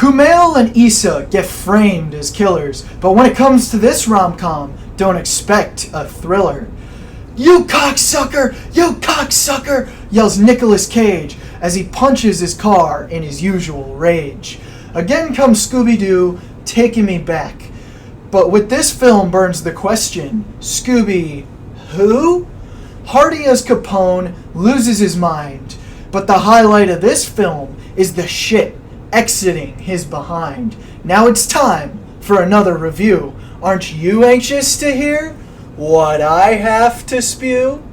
Kumail and Issa get framed as killers, but when it comes to this rom-com, don't expect a thriller. "You cocksucker! You cocksucker!" yells Nicolas Cage as he punches his car in his usual rage. Again comes Scooby-Doo, taking me back. But with this film burns the question, Scooby, who? Hardy as Capone loses his mind, but the highlight of this film is the shit exiting his behind. Now it's time for another review. Aren't you anxious to hear what I have to spew?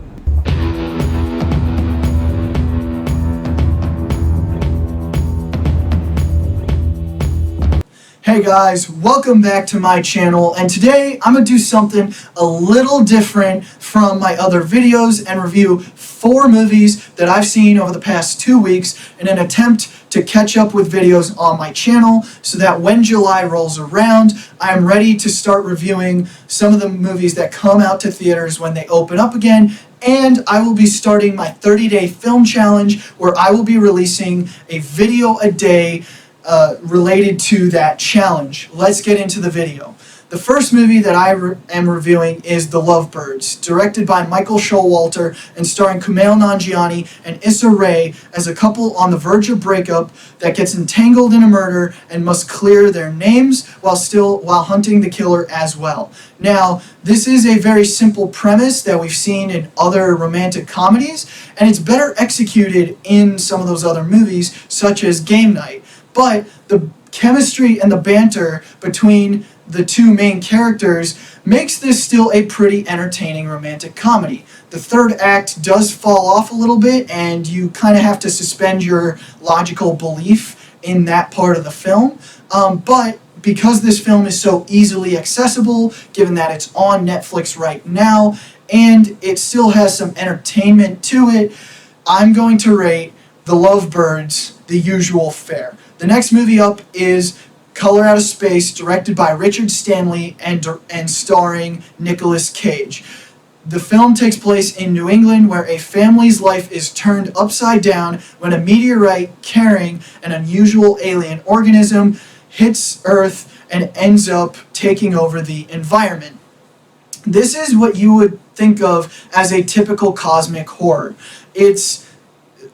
Hey guys, welcome back to my channel, and today I'm going to do something a little different from my other videos and review 4 movies that I've seen over the past 2 weeks in an attempt to catch up with videos on my channel so that when July rolls around, I'm ready to start reviewing some of the movies that come out to theaters when they open up again. And I will be starting my 30-day film challenge where I will be releasing a video a day related to that challenge. Let's get into the video. The first movie that I am reviewing is The Lovebirds, directed by Michael Showalter and starring Kumail Nanjiani and Issa Rae as a couple on the verge of breakup that gets entangled in a murder and must clear their names while hunting the killer as well. Now, this is a very simple premise that we've seen in other romantic comedies, and it's better executed in some of those other movies, such as Game Night. But the chemistry and the banter between the two main characters makes this still a pretty entertaining romantic comedy. The third act does fall off a little bit, and you kind of have to suspend your logical belief in that part of the film. But because this film is so easily accessible, given that it's on Netflix right now, and it still has some entertainment to it, I'm going to rate The Lovebirds the usual fare. The next movie up is Color Out of Space, directed by Richard Stanley and starring Nicolas Cage. The film takes place in New England, where a family's life is turned upside down when a meteorite carrying an unusual alien organism hits Earth and ends up taking over the environment. This is what you would think of as a typical cosmic horror. It's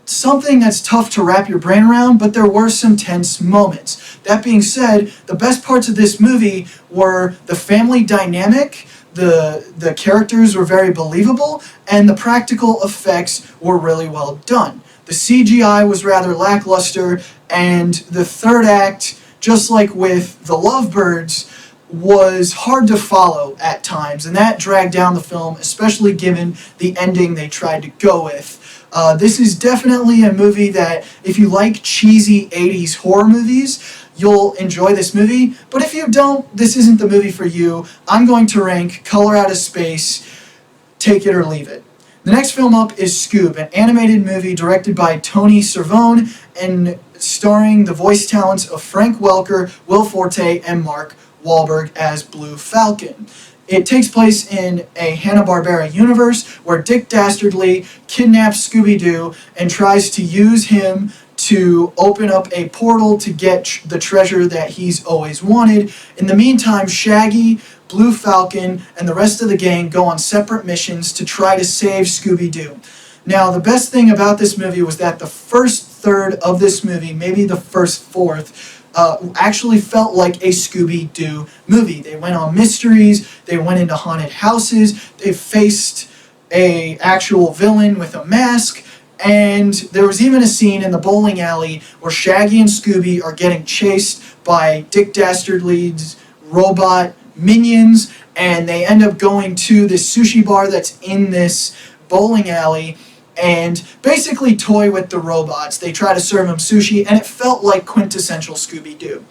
something that's tough to wrap your brain around, but there were some tense moments. That being said, the best parts of this movie were the family dynamic, the characters were very believable, and the practical effects were really well done. The CGI was rather lackluster, and the third act, just like with The Lovebirds, was hard to follow at times, and that dragged down the film, especially given the ending they tried to go with. This is definitely a movie that, if you like cheesy 80s horror movies, you'll enjoy this movie. But if you don't, this isn't the movie for you. I'm going to rank Color Out of Space, take it or leave it. The next film up is SCOOB, an animated movie directed by Tony Cervone and starring the voice talents of Frank Welker, Will Forte, and Mark Wahlberg as Blue Falcon. It takes place in a Hanna-Barbera universe where Dick Dastardly kidnaps Scooby-Doo and tries to use him to open up a portal to get the treasure that he's always wanted. In the meantime, Shaggy, Blue Falcon, and the rest of the gang go on separate missions to try to save Scooby-Doo. Now, the best thing about this movie was that the first third of this movie, maybe the first fourth, actually felt like a Scooby-Doo movie. They went on mysteries, they went into haunted houses, they faced an actual villain with a mask, and there was even a scene in the bowling alley where Shaggy and Scooby are getting chased by Dick Dastardly's robot minions, and they end up going to this sushi bar that's in this bowling alley and basically toy with the robots. They try to serve them sushi, and it felt like quintessential Scooby-Doo.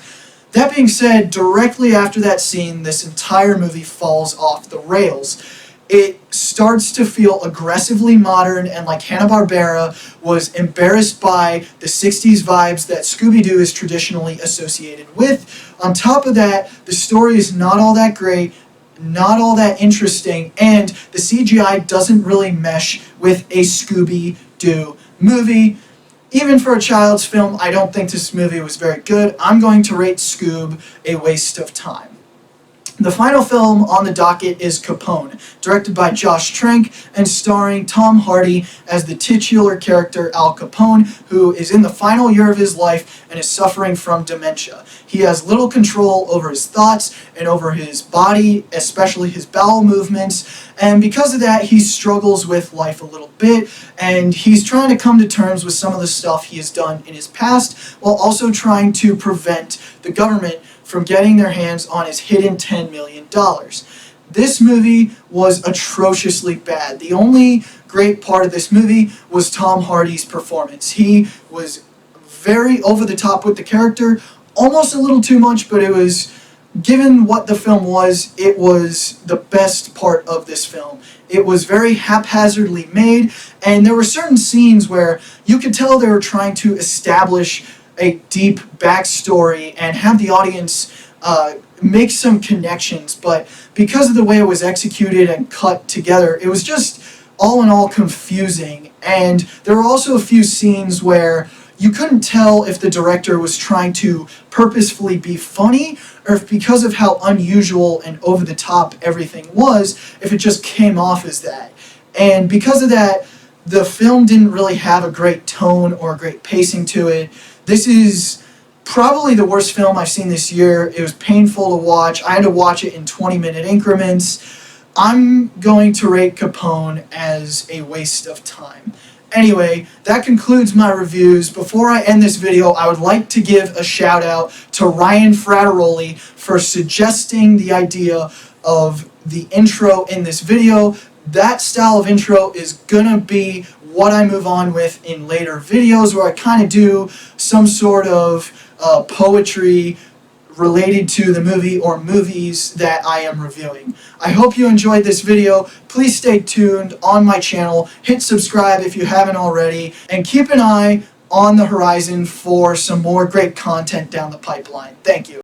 That being said, directly after that scene, this entire movie falls off the rails. It starts to feel aggressively modern and like Hanna-Barbera was embarrassed by the 60s vibes that Scooby-Doo is traditionally associated with. On top of that, the story is not all that great, not all that interesting, and the CGI doesn't really mesh with a Scooby-Doo movie. even for a child's film, I don't think this movie was very good. I'm going to rate Scoob a waste of time. The final film on the docket is Capone, directed by Josh Trank and starring Tom Hardy as the titular character Al Capone, who is in the final year of his life and is suffering from dementia. He has little control over his thoughts and over his body, especially his bowel movements, and because of that, he struggles with life a little bit, and he's trying to come to terms with some of the stuff he has done in his past, while also trying to prevent the government from getting their hands on his hidden $10 million. This movie was atrociously bad. The only great part of this movie was Tom Hardy's performance. He was very over the top with the character, almost a little too much, but it was, given what the film was, it was the best part of this film. It was very haphazardly made, and there were certain scenes where you could tell they were trying to establish a deep backstory and have the audience make some connections, but because of the way it was executed and cut together, it was just all in all confusing. And there were also a few scenes where you couldn't tell if the director was trying to purposefully be funny or if, because of how unusual and over the top everything was, if it just came off as that. And because of that, the film didn't really have a great tone or a great pacing to it. This is probably the worst film I've seen this year. It was painful to watch. I had to watch it in 20-minute increments. I'm going to rate Capone as a waste of time. Anyway, that concludes my reviews. Before I end this video, I would like to give a shout out to Ryan Frattaroli for suggesting the idea of the intro in this video. That style of intro is gonna be what I move on with in later videos, where I kind of do some sort of poetry related to the movie or movies that I am reviewing. I hope you enjoyed this video. Please stay tuned on my channel, hit subscribe if you haven't already, and keep an eye on the horizon for some more great content down the pipeline. Thank you.